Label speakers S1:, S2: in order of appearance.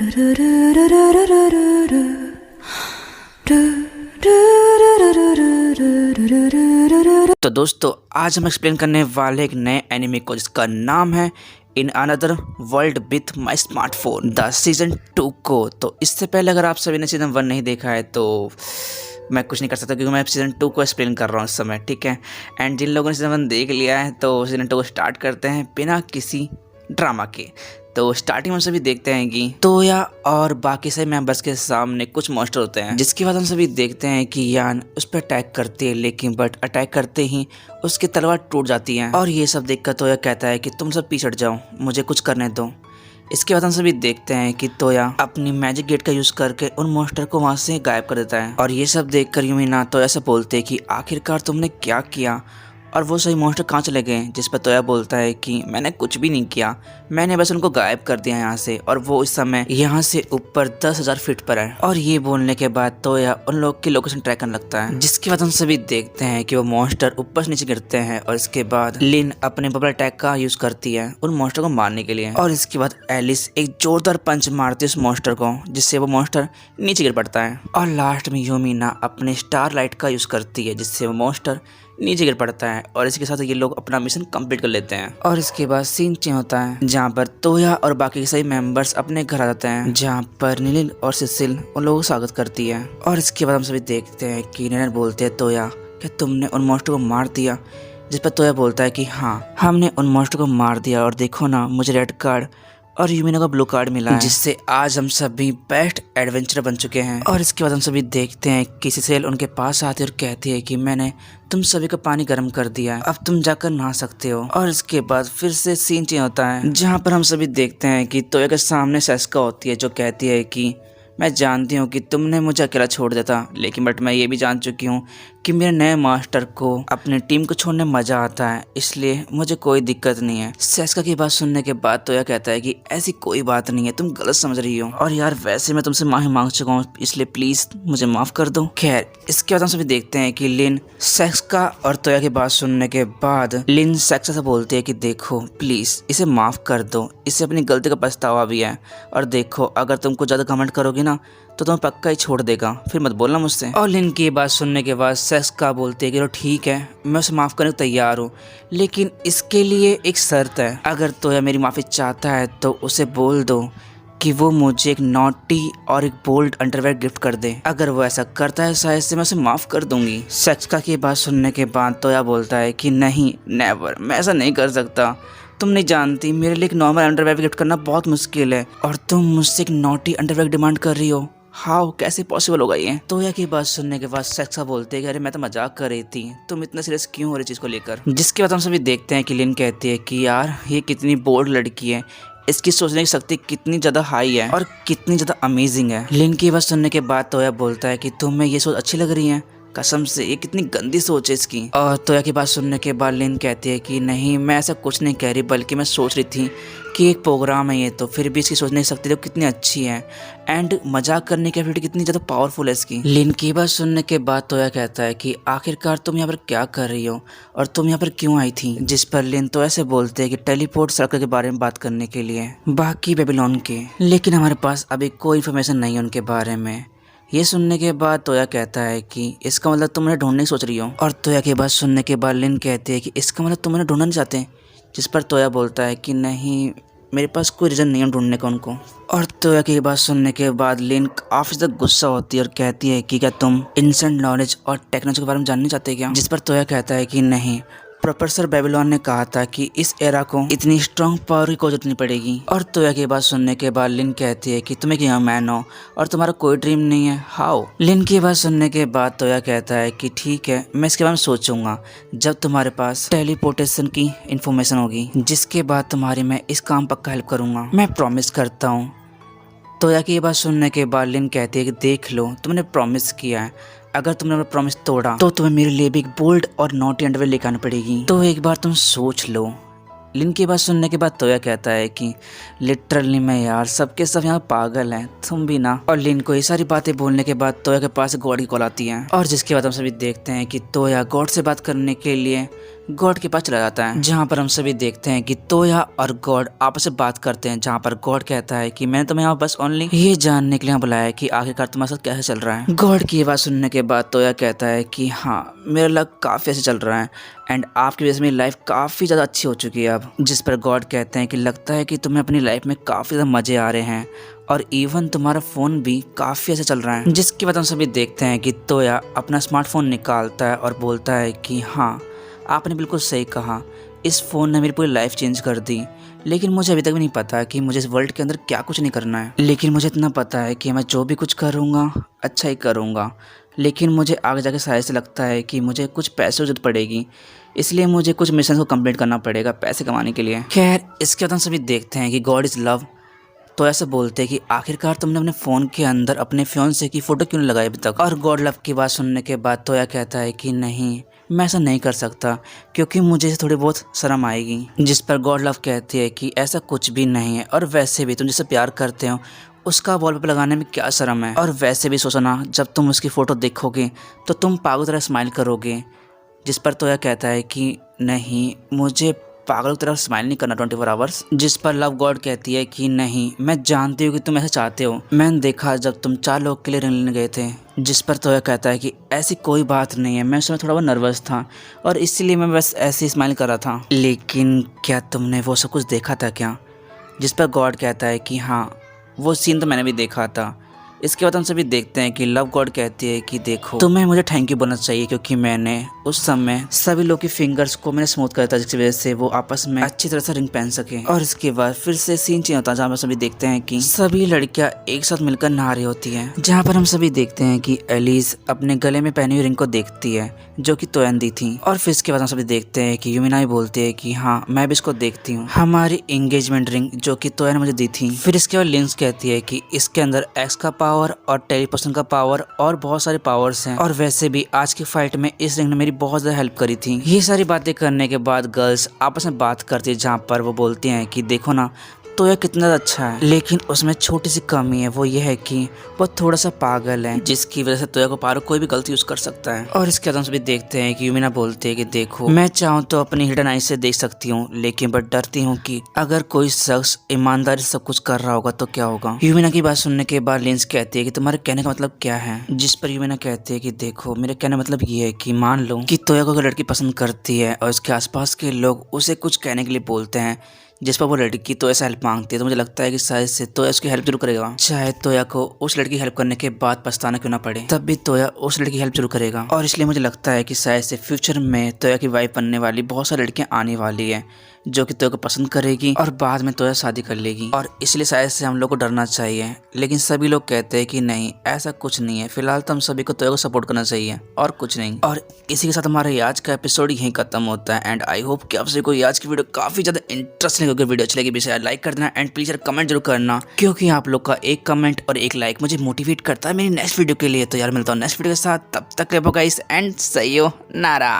S1: तो दोस्तों आज हम एक्सप्लेन करने वाले एक नए एनिमे को जिसका नाम है in another world with my smartphone the season 2 को। तो इससे पहले अगर आप सभी ने सीज़न 1 नहीं देखा है तो मैं कुछ नहीं कर सकता क्योंकि मैं सीज़न 2 को एक्सप्लेन कर रहा हूँ इस समय, ठीक है। एंड जिन लोगों ने सीज़न 1 देख लिया है तो सीज़न 2 को स्टार्ट करते हैं बिना किसी ड्रामा के। तो स्टार्टिंग में सभी देखते हैं कि तोया और बाकी सभी मेंबर्स के सामने कुछ मॉन्स्टर होते हैं, जिसके बाद हम सभी देखते हैं कि यान उस पर अटैक करती है, लेकिन बट अटैक करते ही उसकी तलवार टूट जाती है। और ये सब देखकर तोया कहता है कि तुम सब पीछे हट जाओ, मुझे कुछ करने दो। इसके बाद हम सभी देखते हैं कि तोया अपनी मैजिक गेट का यूज करके उन मॉन्स्टर को वहां से गायब कर देता है। और ये सब देखकर यूमिना तोया से बोलते हैं कि आखिरकार तुमने क्या किया और वो सही मॉन्स्टर कहाँ चले गए। जिस पर तोया बोलता है कि मैंने कुछ भी नहीं किया, मैंने बस उनको गायब कर दिया यहाँ से, और वो इस समय यहाँ से ऊपर 10,000 फीट पर है। और ये बोलने के बाद तोया उन लोग की लोकेशन ट्रैक करने लगता है, जिसके बाद हम सभी देखते हैं कि वो मॉन्स्टर ऊपर से नीचे गिरते हैं। और इसके बाद लिन अपने बबल अटैक का यूज करती है उन मॉन्स्टर को मारने के लिए। और इसके बाद एलिस एक जोरदार पंच मारती है उस मॉन्स्टर को, जिससे वो मॉन्स्टर नीचे गिर पड़ता है। और लास्ट में यूमिना अपने स्टार लाइट का यूज करती है, जिससे वो मॉन्स्टर नीचे गिर पड़ता है। और इसके साथ ये लोग अपना मिशन कंप्लीट कर लेते हैं। और इसके बाद सीन चेंज होता है जहाँ पर तोया और बाकी के सभी मेंबर्स अपने घर आ जाते हैं, जहाँ पर नीलिन और सिसिल उन लोगों को स्वागत करती है। और इसके बाद हम सभी देखते हैं कि नीलिन बोलते हैं तोया क्या तुमने उन मॉन्स्टर को मार दिया। जिस पर तोया बोलता है कि हाँ, हमने उन मॉन्स्टर को मार दिया, और देखो ना मुझे रेड कार्ड और यूमिना का ब्लू कार्ड मिला है, जिससे आज हम सभी बेस्ट एडवेंचर बन चुके हैं। और इसके बाद हम सभी देखते हैं कि सिसिल उनके पास आती है और कहती है कि मैंने तुम सभी का पानी गर्म कर दिया है, अब तुम जाकर नहा सकते हो। और इसके बाद फिर से सीन चेंज होता है जहाँ पर हम सभी देखते हैं कि तोया के सामने सेस्का होती है, जो कहती है कि मैं जानती हूँ कि तुमने मुझे अकेला छोड़ देता, लेकिन बट मैं ये भी जान चुकी हूँ कि मेरे नए मास्टर को अपनी टीम को छोड़ने में मजा आता है, इसलिए मुझे कोई दिक्कत नहीं है। सेस्का की बात सुनने के बाद तोया कहता है कि ऐसी कोई बात नहीं है, तुम गलत समझ रही हो, और यार वैसे मैं तुमसे माफी मांग चुका हूँ, इसलिए प्लीज मुझे माफ कर दो। खैर इसके बाद हम सभी देखते हैं कि लिन सेस्का और तोया की बात सुनने के बाद लिन सेस्का से बोलती है कि देखो प्लीज इसे माफ कर दो, इसे अपनी गलती का पछतावा भी है, और देखो अगर तुम कुछ ज्यादा कमेंट करोगी ना तो तुम्हें पक्का ही छोड़ देगा, फिर मत बोलना मुझसे। और लिन की बात सुनने के बाद सेस्का बोलती है कि ठीक है, मैं उसे माफ करने को तैयार हूँ, लेकिन इसके लिए एक शर्त है। अगर तोया मेरी माफी चाहता है तो उसे बोल दो कि वो मुझे एक नॉटी और एक बोल्ड अंडरवेयर गिफ्ट कर दे। अगर वो ऐसा करता है शायद से मैं उसे माफ कर दूंगी। सेस्का की बात सुनने के बाद तोया बोलता है कि नहीं, नेवर, मैं ऐसा नहीं कर सकता। तुम नहीं जानती, मेरे लिए एक नॉर्मल अंडरवेयर गिफ्ट करना बहुत मुश्किल है, और तुम मुझसे एक नॉटी अंडरवेयर डिमांड कर रही हो। हाउ, कैसे पॉसिबल होगा ये। तोया की बात सुनने के बाद सेक्सा बोलते हैं कि अरे मैं तो मजाक कर रही थी, तुम इतना सीरियस क्यों हो रही चीज को लेकर। जिसके बाद हम सभी देखते हैं कि लिन कहती है कि यार ये कितनी बोल्ड लड़की है, इसकी सोचने की शक्ति कितनी ज्यादा हाई है और कितनी ज्यादा अमेजिंग है। लिन की बात सुनने के बाद तोया बोलता है कि तुम्हें ये सोच अच्छी लग रही है, कसम से ये कितनी गंदी सोच है इसकी। और तोया की बात सुनने के बाद लिन कहती है कि नहीं, मैं ऐसा कुछ नहीं कह रही, बल्कि मैं सोच रही थी कि एक प्रोग्राम है ये, तो फिर भी इसकी सोचने की शक्ति तो कितनी अच्छी है, एंड मजाक करने की एबिलिटी कितनी ज़्यादा पावरफुल है इसकी। लिन की बात सुनने के बाद तोया कहता है कि आखिरकार तुम यहाँ पर क्या कर रही हो और तुम यहाँ पर क्यों आई थी। जिस पर लिन तो ऐसे बोलते हैं कि टेलीपोर्ट सर्कल के बारे में बात करने के लिए बाकी बेबीलोन के, लेकिन हमारे पास अभी कोई इन्फॉर्मेशन नहीं है उनके बारे में। ये सुनने के बाद तोया कहता है कि इसका मतलब तुम उन्हें ढूंढने की सोच रही हो। और तोया की बात सुनने के बाद लिन कहती है कि इसका मतलब तुम उन्हें ढूंढना नहीं चाहते। जिस पर तोया बोलता है कि नहीं, मेरे पास कोई रीज़न नहीं है ढूंढने का उनको। और तोया की बात सुनने के बाद लिन काफ़ी ज़्यादा गुस्सा होती है और कहती है कि क्या तुम इंस्टेंट नॉलेज और टेक्नोलॉजी के बारे में जानना चाहते क्या। जिस पर तोया कहता है कि नहीं, प्रोफेसर बेबीलोन ने कहा था कि इस एरा को इतनी स्ट्रॉन्ग पावर की जरूरत नहीं पड़ेगी। और तोया की बात सुनने के बाद लिन कहती है कि तुम्हें क्या मैन हो और तुम्हारा कोई ड्रीम नहीं है, हाउ। लिन की बात सुनने के बाद तोया कहता है कि ठीक है, मैं इसके बारे में सोचूंगा जब तुम्हारे पास टेलीपोर्टेशन की इंफॉर्मेशन होगी, जिसके बाद तुम्हारी मैं इस काम पक्का हेल्प करूंगा, मैं प्रॉमिस करता हूँ। तोया की बात सुनने के बाद लिन कहती है कि देख लो, तुमने प्रॉमिस किया है, अगर तुमने अपना प्रॉमिस तोड़ा तो तुम्हें मेरे लिए भी एक बोल्ड और नॉटी अंडरवेयर लेकर आनी पड़ेगी, तो एक बार तुम सोच लो। लिन की बात सुनने के बाद तोया कहता है कि लिटरली मैं यार सबके सब यहाँ पागल हैं, तुम भी ना। और लिन को ये सारी बातें बोलने के बाद तोया के पास गॉड की कॉल आती है, और जिसके बाद हम सभी देखते हैं कि तोया गॉड से बात करने के लिए गॉड के पास चला जाता है, जहाँ पर हम सभी देखते हैं कि तोया और गॉड आपस में बात करते हैं, जहाँ पर गॉड कहता है कि मैंने तुम्हें यहाँ बस ओनली ये जानने के लिए बुलाया है कि आखिरकार तुम्हारे साथ कैसे चल रहा है। गॉड की बात सुनने के बाद तोया कहता है कि हाँ, मेरा लक काफ़ी ऐसे चल रहा है एंड आपकी वजह से मेरी लाइफ काफ़ी ज़्यादा अच्छी हो चुकी है अब। जिस पर गॉड कहते हैं कि लगता है कि तुम्हें अपनी लाइफ में काफ़ी ज़्यादा मज़े आ रहे हैं और इवन तुम्हारा फ़ोन भी काफ़ी ऐसे चल रहा है। जिसकी बात हम सभी देखते हैं कि तोया अपना स्मार्टफोन निकालता है और बोलता है कि हाँ, आपने बिल्कुल सही कहा, इस फ़ोन ने मेरी पूरी लाइफ चेंज कर दी। लेकिन मुझे अभी तक भी नहीं पता कि मुझे इस वर्ल्ड के अंदर क्या कुछ नहीं करना है, लेकिन मुझे इतना पता है कि मैं जो भी कुछ करूँगा अच्छा ही करूँगा। लेकिन मुझे आगे जाके शायद से लगता है कि मुझे कुछ पैसों की जरूरत पड़ेगी, इसलिए मुझे कुछ मिशन को कंप्लीट करना पड़ेगा पैसे कमाने के लिए। खैर, इसके बाद हम सभी देखते हैं कि गॉड इज़ लव तो ऐसे बोलते हैं कि आखिरकार तुमने अपने फ़ोन के अंदर अपने फियांसे की फ़ोटो क्यों नहीं लगाई अभी तक। और गॉड लव की बात सुनने के बाद तोया कहता है कि नहीं, मैं ऐसा नहीं कर सकता क्योंकि मुझे थोड़ी बहुत शर्म आएगी। जिस पर गॉड लव कहती है कि ऐसा कुछ भी नहीं है और वैसे भी तुम जिससे प्यार करते हो उसका वॉलपेपर लगाने में क्या शर्म है। और वैसे भी सोचना, जब तुम उसकी फ़ोटो देखोगे तो तुम पागल तरह स्माइल करोगे। जिस पर तोया कहता है कि नहीं, मुझे पागल की तरह स्माइल नहीं करना 24 आवर्स। जिस पर लव गॉड कहती है कि नहीं, मैं जानती हूँ कि तुम ऐसा चाहते हो, मैंने देखा जब तुम 4 लोग के लिए रिंग लेने गए थे। जिस पर तोया कहता है कि ऐसी कोई बात नहीं है, मैं उस समय थोड़ा बहुत नर्वस था और इसीलिए मैं बस ऐसे ही स्माइल कर रहा था। लेकिन क्या तुमने वो सब कुछ देखा था क्या? जिस पर गॉड कहता है कि हाँ, वो सीन तो मैंने भी देखा था। इसके बाद हम सभी देखते हैं कि लव गॉड कहती है कि देखो, तुम्हें मुझे थैंक यू बोलना चाहिए क्योंकि मैंने उस समय सभी लोग की फिंगर्स को मैंने स्मूथ कर था, जिसकी वजह से वो आपस में अच्छी तरह से रिंग पहन सके। और इसके बाद फिर से सीन चेंज होता है, जहाँ पर सभी देखते हैं कि सभी लड़कियां एक साथ मिलकर नहा रही होती है, जहाँ पर हम सभी देखते हैं कि एलिस अपने गले में पहनी हुई रिंग को देखती है जो कि तोया ने दी थी। और फिर इसके बाद हम सभी देखते हैं कि यूमिना बोलती है कि हाँ, मैं भी इसको देखती हूँ, हमारी एंगेजमेंट रिंग जो कि तोया ने मुझे दी थी। फिर इसके बाद लिंक्स कहती है कि इसके अंदर एक्स का पावर और टेलीपोर्टेशन का पावर और बहुत सारे पावर्स हैं, और वैसे भी आज की फाइट में इस रिंग ने मेरी बहुत ज्यादा हेल्प करी थी। ये सारी बातें करने के बाद गर्ल्स आपस में बात करती है, जहाँ पर वो बोलती हैं कि देखो ना, तोया कितना अच्छा है, लेकिन उसमें छोटी सी कमी है, वो ये है कि वो थोड़ा सा पागल है, जिसकी वजह से तोया को पार कोई भी गलती यूज कर सकता है। और इसके बाद हम सभी देखते हैं कि यूमिना बोलती है कि देखो, मैं चाहूँ तो अपनी हिडन आई से देख सकती हूँ, लेकिन बट डरती हूँ कि अगर कोई शख्स ईमानदारी से सब कुछ कर रहा होगा तो क्या होगा। यूमिना की बात सुनने के बाद लिंस कहती है कि तुम्हारे कहने का मतलब क्या है। जिस पर यूमिना कहती है कि देखो, मेरे कहने का मतलब ये है कि मान लो कि तोया को अगर लड़की पसंद करती है और उसके आसपास के लोग उसे कुछ कहने के लिए बोलते हैं, जिस पर वो लड़की तो ऐसा हेल्प मांगती है, तो मुझे लगता है कि शायद से तोया उसकी हेल्प जरूर करेगा। शायद तोया को उस लड़की की हेल्प करने के बाद पछताना क्यों ना पड़े, तब भी तोया उस लड़की की हेल्प जरूर करेगा। और इसलिए मुझे लगता है कि शायद से फ्यूचर में तोया की वाइफ बनने वाली बहुत सारी लड़कियां आने वाली है जो कि तोया को पसंद करेगी और बाद में तोया शादी कर लेगी। और इसलिए शायद से हम लोग को डरना चाहिए, लेकिन सभी लोग कहते हैं कि नहीं, ऐसा कुछ नहीं है, फिलहाल तो हम सभी को तोया को सपोर्ट करना चाहिए और कुछ नहीं। और इसी के साथ हमारा आज का एपिसोड यहीं खत्म होता है एंड आई होप कि आप सभी को आज की वीडियो काफी ज्यादा इंटरेस्टिंग होगी। वीडियो अच्छी लगी भी लाइक कर देना एंड प्लीज यार कमेंट जरूर करना, क्योंकि आप लोग का एक कमेंट और एक लाइक मुझे मोटिवेट करता है मेरी नेक्स्ट वीडियो के लिए। तो यार मिलता हूँ नेक्स्ट वीडियो के साथ, तब तक गाइस एंड सयोनारा।